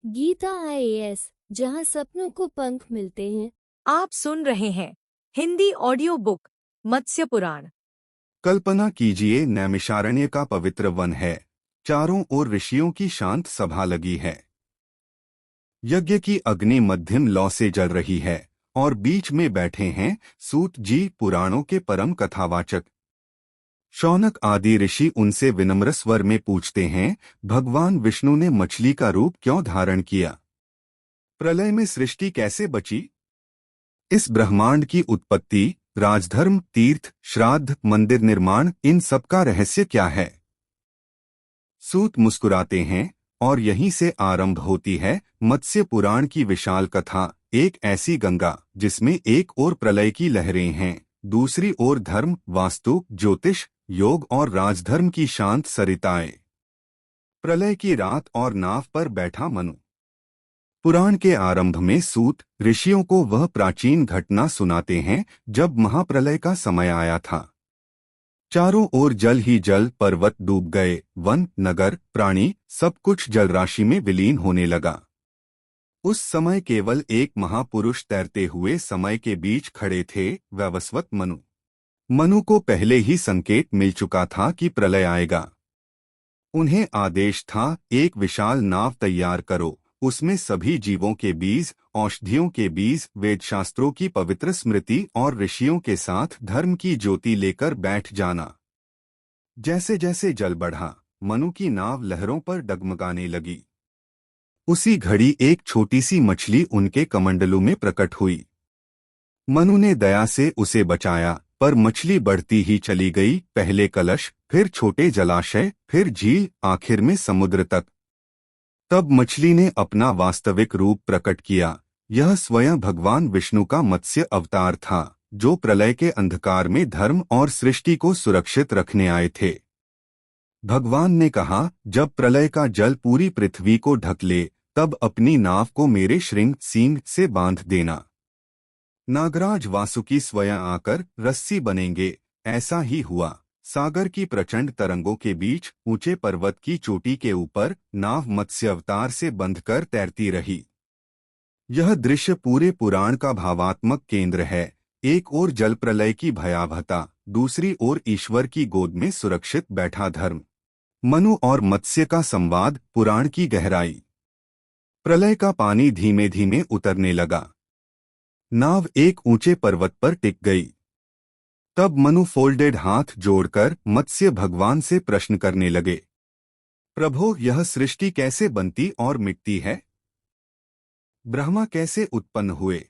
Gita IAS, जहां सपनों को पंख मिलते हैं। आप सुन रहे हैं हिंदी ऑडियो बुक मत्स्य पुराण। कल्पना कीजिए, नैमिषारण्य का पवित्र वन है। चारों ओर ऋषियों की शांत सभा लगी है। यज्ञ की अग्नि मध्यम लौ से जल रही है और बीच में बैठे हैं सूत जी, पुराणों के परम कथावाचक। शौनक आदि ऋषि उनसे विनम्र स्वर में पूछते हैं, भगवान विष्णु ने मछली का रूप क्यों धारण किया? प्रलय में सृष्टि कैसे बची? इस ब्रह्मांड की उत्पत्ति, राजधर्म, तीर्थ, श्राद्ध, मंदिर निर्माण, इन सब का रहस्य क्या है? सूत मुस्कुराते हैं और यहीं से आरंभ होती है मत्स्य पुराण की विशाल कथा। एक ऐसी गंगा जिसमें एक ओर प्रलय की लहरें हैं, दूसरी ओर धर्म, वास्तु, ज्योतिष, योग और राजधर्म की शांत सरिताएं। प्रलय की रात और नाव पर बैठा मनु। पुराण के आरंभ में सूत ऋषियों को वह प्राचीन घटना सुनाते हैं जब महाप्रलय का समय आया था। चारों ओर जल ही जल, पर्वत डूब गए, वन, नगर, प्राणी, सब कुछ जलराशि में विलीन होने लगा। उस समय केवल एक महापुरुष तैरते हुए समय के बीच खड़े थे, वैवस्वत मनु। मनु को पहले ही संकेत मिल चुका था कि प्रलय आएगा। उन्हें आदेश था, एक विशाल नाव तैयार करो, उसमें सभी जीवों के बीज, औषधियों के बीज, वेदशास्त्रों की पवित्र स्मृति और ऋषियों के साथ धर्म की ज्योति लेकर बैठ जाना। जैसे जैसे जल बढ़ा, मनु की नाव लहरों पर डगमगाने लगी। उसी घड़ी एक छोटी सी मछली उनके कमंडलू में प्रकट हुई। मनु ने दया से उसे बचाया, पर मछली बढ़ती ही चली गई, पहले कलश, फिर छोटे जलाशय, फिर झील, आखिर में समुद्र तक। तब मछली ने अपना वास्तविक रूप प्रकट किया। यह स्वयं भगवान विष्णु का मत्स्य अवतार था, जो प्रलय के अंधकार में धर्म और सृष्टि को सुरक्षित रखने आए थे। भगवान ने कहा, जब प्रलय का जल पूरी पृथ्वी को ढक ले, तब अपनी नाव को मेरे श्रृंग सींग से बांध देना। नागराज वासुकी स्वयं आकर रस्सी बनेंगे। ऐसा ही हुआ। सागर की प्रचंड तरंगों के बीच ऊंचे पर्वत की चोटी के ऊपर नाव मत्स्य अवतार से बंधकर तैरती रही। यह दृश्य पूरे पुराण का भावात्मक केंद्र है। एक ओर जल प्रलय की भयावहता, दूसरी ओर ईश्वर की गोद में सुरक्षित बैठा धर्म। मनु और मत्स्य का संवाद, पुराण की गहराई। प्रलय का पानी धीमे धीमे उतरने लगा। नाव एक ऊंचे पर्वत पर टिक गई। तब मनु फोल्डेड हाथ जोड़कर मत्स्य भगवान से प्रश्न करने लगे, प्रभो, यह सृष्टि कैसे बनती और मिटती है? ब्रह्मा कैसे उत्पन्न हुए?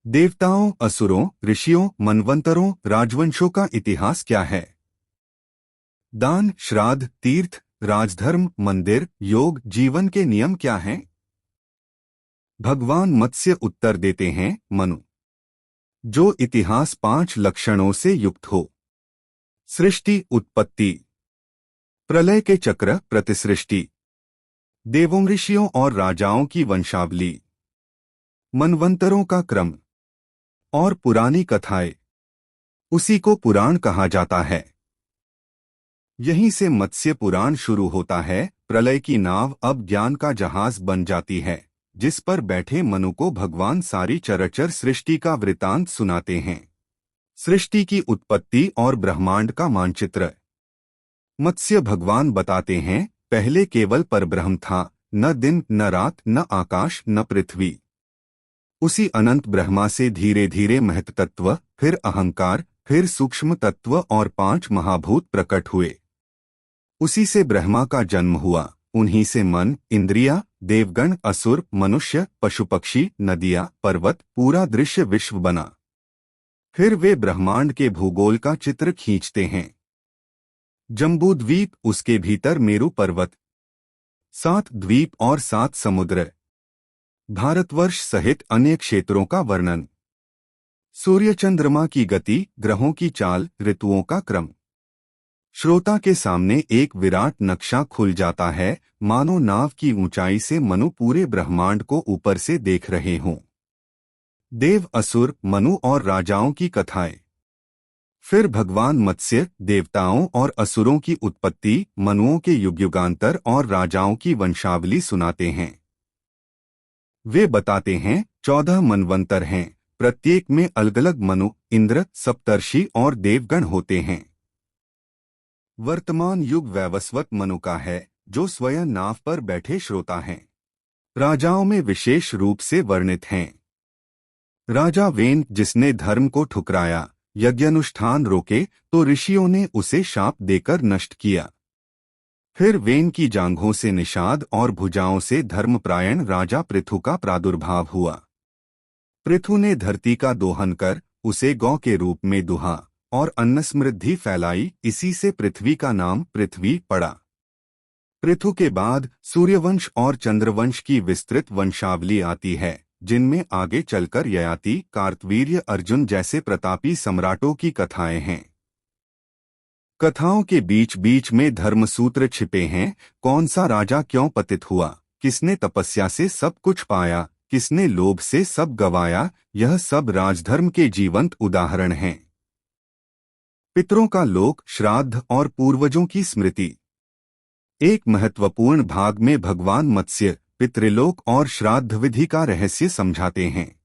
देवताओं, असुरों, ऋषियों, मनवंतरों, राजवंशों का इतिहास क्या है? दान, श्राद्ध, तीर्थ, राजधर्म, मंदिर, योग, जीवन के नियम क्या हैं? भगवान मत्स्य उत्तर देते हैं, मनु, जो इतिहास 5 लक्षणों से युक्त हो। सृष्टि, उत्पत्ति, प्रलय के चक्र, प्रतिसृष्टि, देवों, ऋषियों और राजाओं की वंशावली, मनवंतरों का क्रम और पुरानी कथाएं। उसी को पुराण कहा जाता है। यहीं से मत्स्य पुराण शुरू होता है। प्रलय की नाव अब ज्ञान का जहाज बन जाती है, जिस पर बैठे मनु को भगवान सारी चराचर सृष्टि का वृतांत सुनाते हैं। सृष्टि की उत्पत्ति और ब्रह्मांड का मानचित्र। मत्स्य भगवान बताते हैं, पहले केवल परब्रह्म था, न दिन न रात, न आकाश न पृथ्वी। उसी अनंत ब्रह्मा से धीरे धीरे महत तत्व, फिर अहंकार, फिर सूक्ष्म तत्व और 5 महाभूत प्रकट हुए। उसी से ब्रह्मा का जन्म हुआ। उन्हीं से मन, इंद्रिया, देवगण, असुर, मनुष्य, पशु पक्षी, नदियां, पर्वत, पूरा दृश्य विश्व बना। फिर वे ब्रह्मांड के भूगोल का चित्र खींचते हैं। जम्बूद्वीप, उसके भीतर मेरु पर्वत, 7 द्वीप और 7 समुद्र, भारतवर्ष सहित अन्य क्षेत्रों का वर्णन, सूर्य चंद्रमा की गति, ग्रहों की चाल, ऋतुओं का क्रम। श्रोता के सामने एक विराट नक्शा खुल जाता है, मानो नाव की ऊंचाई से मनु पूरे ब्रह्मांड को ऊपर से देख रहे हों। देव, असुर, मनु और राजाओं की कथाएं। फिर भगवान मत्स्य देवताओं और असुरों की उत्पत्ति, मनुओं के युग युगांतर और राजाओं की वंशावली सुनाते हैं। वे बताते हैं 14 मनवंतर हैं, प्रत्येक में अलग अलग मनु, इंद्र, सप्तर्षि और देवगण होते हैं। वर्तमान युग वैवस्वत मनु का है, जो स्वयं नाव पर बैठे श्रोता हैं। राजाओं में विशेष रूप से वर्णित हैं। राजा वेन, जिसने धर्म को ठुकराया, यज्ञानुष्ठान रोके, तो ऋषियों ने उसे शाप देकर नष्ट किया। फिर वेन की जांघों से निषाद और भुजाओं से धर्मपरायण राजा पृथु का प्रादुर्भाव हुआ। पृथु ने धरती का दोहन कर उसे गौ के रूप में दुहा और अन्न समृद्धि फैलाई, इसी से पृथ्वी का नाम पृथ्वी पड़ा। पृथु के बाद सूर्यवंश और चंद्रवंश की विस्तृत वंशावली आती है, जिनमें आगे चलकर ययाति, कार्तवीर्य, अर्जुन जैसे प्रतापी सम्राटों की कथाएं हैं। कथाओं के बीच बीच में धर्मसूत्र छिपे हैं। कौन सा राजा क्यों पतित हुआ, किसने तपस्या से सब कुछ पाया, किसने लोभ से सब गवाया, यह सब राजधर्म के जीवंत उदाहरण हैं। पितरों का लोक, श्राद्ध और पूर्वजों की स्मृति। एक महत्वपूर्ण भाग में भगवान मत्स्य पितृलोक और श्राद्ध विधि का रहस्य समझाते हैं।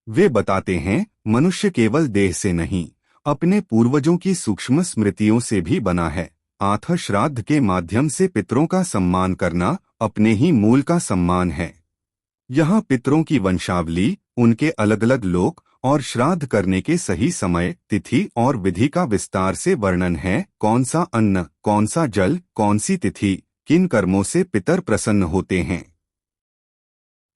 वे बताते हैं, मनुष्य केवल देह से नहीं, अपने पूर्वजों की सूक्ष्म स्मृतियों से भी बना है। अतः श्राद्ध के माध्यम से पितरों का सम्मान करना अपने ही मूल का सम्मान है। यहाँ पितरों की वंशावली, उनके अलग अलग लोक और श्राद्ध करने के सही समय, तिथि और विधि का विस्तार से वर्णन है। कौन सा अन्न, कौन सा जल, कौन सी तिथि, किन कर्मों से पितर प्रसन्न होते हैं।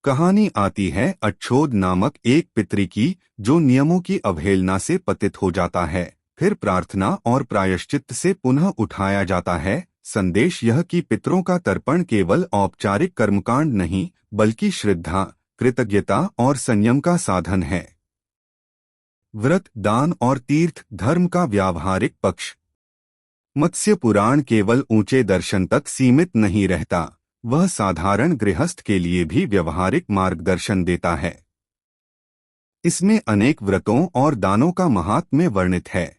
कहानी आती है अच्छोद नामक एक पितरी की, जो नियमों की अवहेलना से पतित हो जाता है, फिर प्रार्थना और प्रायश्चित से पुनः उठाया जाता है। संदेश यह कि पितरों का तर्पण केवल औपचारिक कर्मकांड नहीं, बल्कि श्रद्धा, कृतज्ञता और संयम का साधन है। व्रत, दान और तीर्थ, धर्म का व्यावहारिक पक्ष। मत्स्य पुराण केवल ऊंचे दर्शन तक सीमित नहीं रहता, वह साधारण गृहस्थ के लिए भी व्यवहारिक मार्गदर्शन देता है। इसमें अनेक व्रतों और दानों का महात्म्य वर्णित है।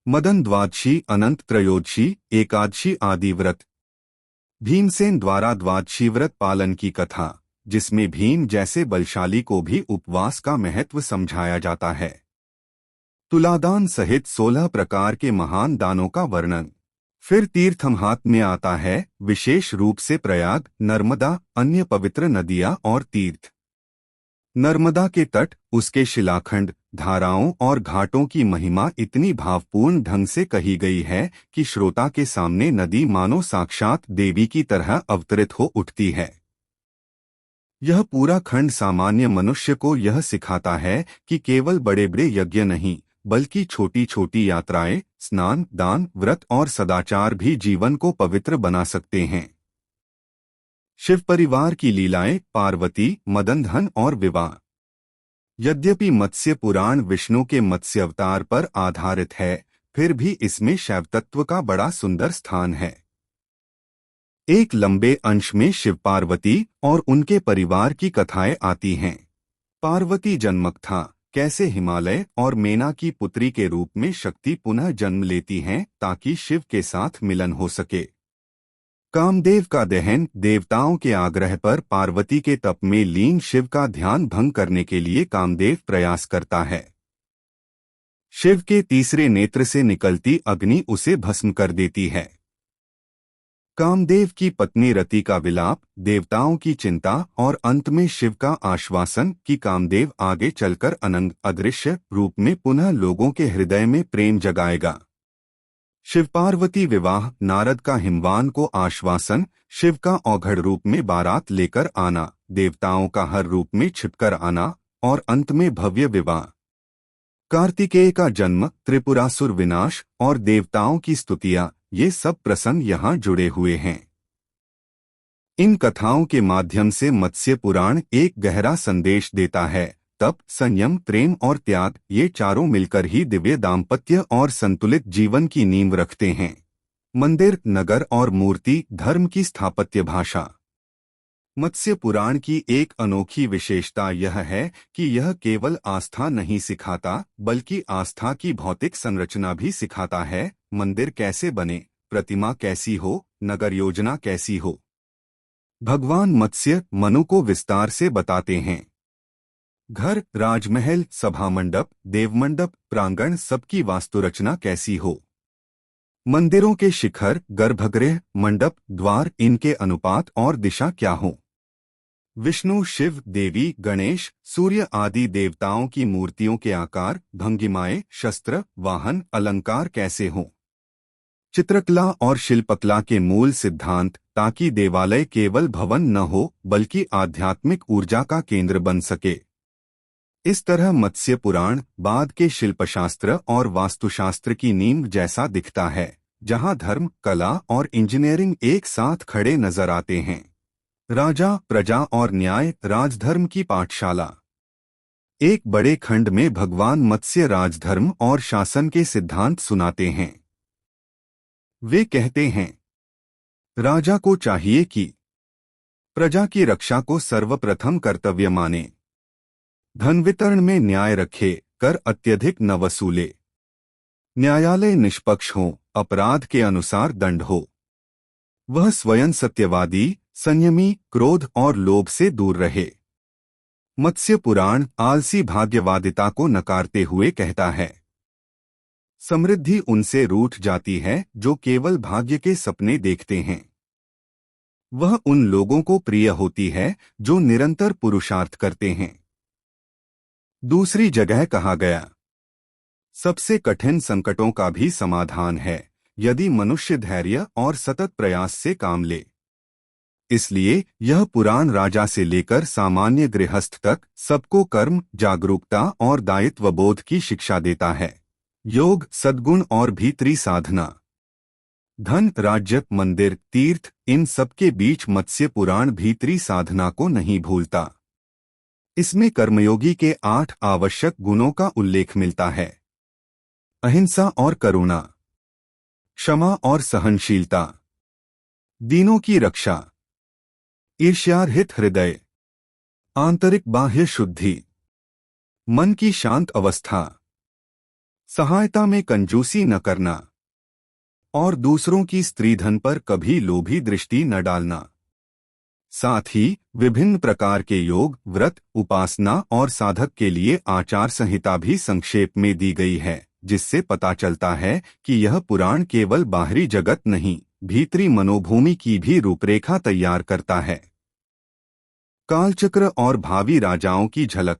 मदन द्वादशी, अनंत त्रयोदशी, एकादशी आदि व्रत। भीमसेन द्वारा द्वादशी व्रत पालन की कथा, जिसमें भीम जैसे बलशाली को भी उपवास का महत्व समझाया जाता है। तुलादान सहित 16 प्रकार के महान दानों का वर्णन। फिर तीर्थ महात्म्य आता है, विशेष रूप से प्रयाग, नर्मदा, अन्य पवित्र नदियां और तीर्थ। नर्मदा के तट, उसके शिलाखंड, धाराओं और घाटों की महिमा इतनी भावपूर्ण ढंग से कही गई है कि श्रोता के सामने नदी मानो साक्षात देवी की तरह अवतरित हो उठती है। यह पूरा खंड सामान्य मनुष्य को यह सिखाता है कि केवल बड़े बड़े यज्ञ नहीं, बल्कि छोटी छोटी यात्राएं, स्नान, दान, व्रत और सदाचार भी जीवन को पवित्र बना सकते हैं। शिव परिवार की लीलाएं, पार्वती, मदनधन और विवाह। यद्यपि मत्स्य पुराण विष्णु के मत्स्य अवतार पर आधारित है, फिर भी इसमें शैव तत्व का बड़ा सुंदर स्थान है। एक लंबे अंश में शिव पार्वती और उनके परिवार की कथाएं आती हैं। पार्वती जन्मक था, कैसे हिमालय और मेना की पुत्री के रूप में शक्ति पुनः जन्म लेती हैं ताकि शिव के साथ मिलन हो सके। कामदेव का दहन, देवताओं के आग्रह पर पार्वती के तप में लीन शिव का ध्यान भंग करने के लिए कामदेव प्रयास करता है। शिव के तीसरे नेत्र से निकलती अग्नि उसे भस्म कर देती है। कामदेव की पत्नी रति का विलाप, देवताओं की चिंता और अंत में शिव का आश्वासन कि कामदेव आगे चलकर अनंत अदृश्य रूप में पुनः लोगों के हृदय में प्रेम जगाएगा। शिव पार्वती विवाह, नारद का हिमवान को आश्वासन, शिव का औघड़ रूप में बारात लेकर आना, देवताओं का हर रूप में छिपकर आना और अंत में भव्य विवाह। कार्तिकेय का जन्म, त्रिपुरासुर विनाश और देवताओं की स्तुतियां, ये सब प्रसंग यहाँ जुड़े हुए हैं। इन कथाओं के माध्यम से मत्स्य पुराण एक गहरा संदेश देता है। तप, संयम, प्रेम और त्याग, ये चारों मिलकर ही दिव्य दाम्पत्य और संतुलित जीवन की नींव रखते हैं। मंदिर, नगर और मूर्ति, धर्म की स्थापत्य भाषा। मत्स्य पुराण की एक अनोखी विशेषता यह है कि यह केवल आस्था नहीं सिखाता, बल्कि आस्था की भौतिक संरचना भी सिखाता है। मंदिर कैसे बने, प्रतिमा कैसी हो, नगर योजना कैसी हो, भगवान मत्स्य मनु को विस्तार से बताते हैं। घर, राजमहल, सभा मंडप, देवमंडप, प्रांगण सबकी वास्तुरचना कैसी हो। मंदिरों के शिखर, गर्भगृह, मंडप, द्वार इनके अनुपात और दिशा क्या हो। विष्णु, शिव, देवी, गणेश, सूर्य आदि देवताओं की मूर्तियों के आकार, भंगिमाएं, शस्त्र, वाहन, अलंकार कैसे हों। चित्रकला और शिल्पकला के मूल सिद्धांत, ताकि देवालय केवल भवन न हो बल्कि आध्यात्मिक ऊर्जा का केंद्र बन सके। इस तरह मत्स्य पुराण बाद के शिल्पशास्त्र और वास्तुशास्त्र की नींव जैसा दिखता है, जहां धर्म, कला और इंजीनियरिंग एक साथ खड़े नजर आते हैं। राजा, प्रजा और न्याय, राजधर्म की पाठशाला। एक बड़े खंड में भगवान मत्स्य राजधर्म और शासन के सिद्धांत सुनाते हैं। वे कहते हैं, राजा को चाहिए कि प्रजा की रक्षा को सर्वप्रथम कर्तव्य माने, धन वितरण में न्याय रखे, कर अत्यधिक न वसूले, न्यायालय निष्पक्ष हो, अपराध के अनुसार दंड हो, वह स्वयं सत्यवादी, संयमी, क्रोध और लोभ से दूर रहे। मत्स्य पुराण आलसी भाग्यवादिता को नकारते हुए कहता है, समृद्धि उनसे रूठ जाती है जो केवल भाग्य के सपने देखते हैं। वह उन लोगों को प्रिय होती है जो निरंतर पुरुषार्थ करते हैं। दूसरी जगह कहा गया, सबसे कठिन संकटों का भी समाधान है यदि मनुष्य धैर्य और सतत प्रयास से काम ले। इसलिए यह पुराण राजा से लेकर सामान्य गृहस्थ तक सबको कर्म, जागरूकता और दायित्वबोध की शिक्षा देता है। योग, सद्गुण और भीतरी साधना, धन, राज्य, मंदिर, तीर्थ इन सबके बीच मत्स्य पुराण भीतरी साधना को नहीं भूलता। इसमें कर्मयोगी के 8 आवश्यक गुणों का उल्लेख मिलता है। अहिंसा और करुणा, क्षमा और सहनशीलता, दीनों की रक्षा, ईर्ष्यारहित हृदय, आंतरिक बाह्य शुद्धि, मन की शांत अवस्था, सहायता में कंजूसी न करना और दूसरों की स्त्रीधन पर कभी लोभी दृष्टि न डालना। साथ ही विभिन्न प्रकार के योग, व्रत, उपासना और साधक के लिए आचार संहिता भी संक्षेप में दी गई है, जिससे पता चलता है कि यह पुराण केवल बाहरी जगत नहीं, भीतरी मनोभूमि की भी रूपरेखा तैयार करता है। कालचक्र और भावी राजाओं की झलक।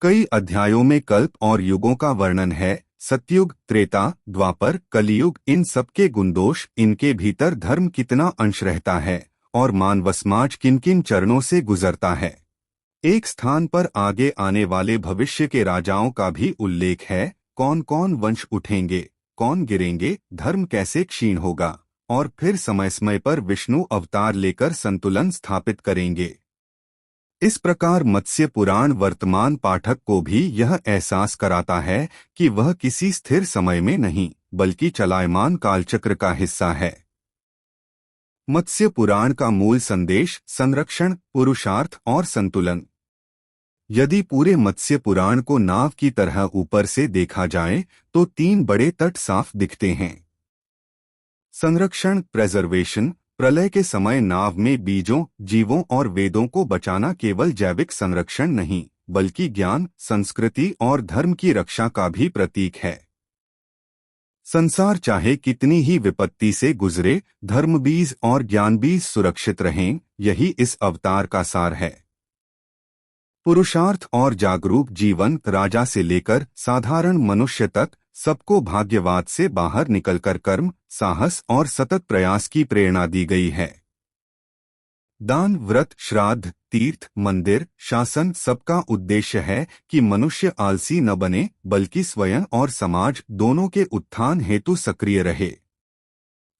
कई अध्यायों में कल्प और युगों का वर्णन है। सतयुग, त्रेता, द्वापर, कलियुग इन सबके गुणदोष, इनके भीतर धर्म कितना अंश रहता है और मानव समाज किन किन चरणों से गुजरता है। एक स्थान पर आगे आने वाले भविष्य के राजाओं का भी उल्लेख है, कौन कौन वंश उठेंगे, कौन गिरेंगे, धर्म कैसे क्षीण होगा और फिर समय समय पर विष्णु अवतार लेकर संतुलन स्थापित करेंगे। इस प्रकार मत्स्य पुराण वर्तमान पाठक को भी यह एहसास कराता है कि वह किसी स्थिर समय में नहीं बल्कि चलायमान कालचक्र का हिस्सा है। मत्स्य पुराण का मूल संदेश संरक्षण, पुरुषार्थ और संतुलन। यदि पूरे मत्स्य पुराण को नाव की तरह ऊपर से देखा जाए तो 3 बड़े तट साफ दिखते हैं। संरक्षण, प्रेजर्वेशन, प्रलय के समय नाव में बीजों, जीवों और वेदों को बचाना केवल जैविक संरक्षण नहीं बल्कि ज्ञान, संस्कृति और धर्म की रक्षा का भी प्रतीक है। संसार चाहे कितनी ही विपत्ति से गुजरे, धर्म बीज और ज्ञान बीज सुरक्षित रहें, यही इस अवतार का सार है। पुरुषार्थ और जागरूक जीवन, राजा से लेकर साधारण मनुष्य तक सबको भाग्यवाद से बाहर निकलकर कर्म, साहस और सतत प्रयास की प्रेरणा दी गई है। दान, व्रत, श्राद्ध, तीर्थ, मंदिर, शासन सबका उद्देश्य है कि मनुष्य आलसी न बने बल्कि स्वयं और समाज दोनों के उत्थान हेतु सक्रिय रहे।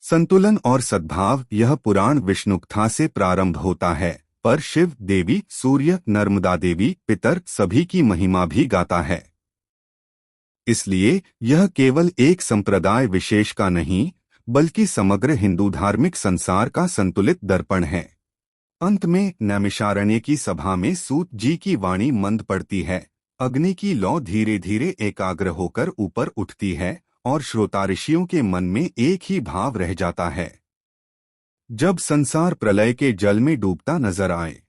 संतुलन और सद्भाव। यह पुराण विष्णुकथा से प्रारंभ होता है, पर शिव, देवी, सूर्य, नर्मदा देवी, पितर सभी की महिमा भी गाता है। इसलिए यह केवल एक संप्रदाय विशेष का नहीं बल्कि समग्र हिंदू धार्मिक संसार का संतुलित दर्पण है। अंत में नैमिषारण्य की सभा में सूत जी की वाणी मंद पड़ती है, अग्नि की लौ धीरे धीरे एकाग्र होकर ऊपर उठती है और श्रोता ऋषियों के मन में एक ही भाव रह जाता है। जब संसार प्रलय के जल में डूबता नजर आए,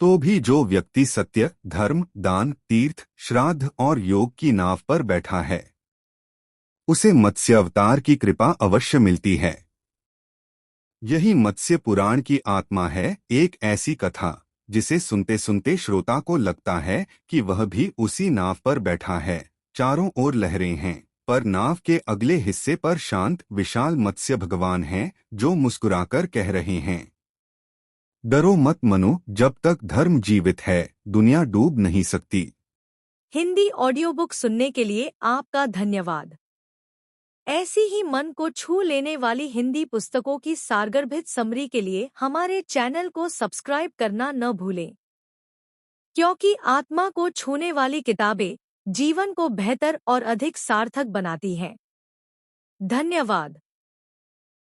तो भी जो व्यक्ति सत्य, धर्म, दान, तीर्थ, श्राद्ध और योग की नाव पर बैठा है, उसे मत्स्य अवतार की कृपा अवश्य मिलती है। यही मत्स्य पुराण की आत्मा है, एक ऐसी कथा जिसे सुनते सुनते श्रोता को लगता है कि वह भी उसी नाव पर बैठा है। चारों ओर लहरें हैं, पर नाव के अगले हिस्से पर शांत विशाल मत्स्य भगवान हैं, जो मुस्कुराकर कह रहे हैं, डरो मत मनु, जब तक धर्म जीवित है दुनिया डूब नहीं सकती। हिंदी ऑडियो बुक सुनने के लिए आपका धन्यवाद। ऐसी ही मन को छू लेने वाली हिंदी पुस्तकों की सारगर्भित समरी के लिए हमारे चैनल को सब्सक्राइब करना न भूलें, क्योंकि आत्मा को छूने वाली किताबें जीवन को बेहतर और अधिक सार्थक बनाती हैं। धन्यवाद।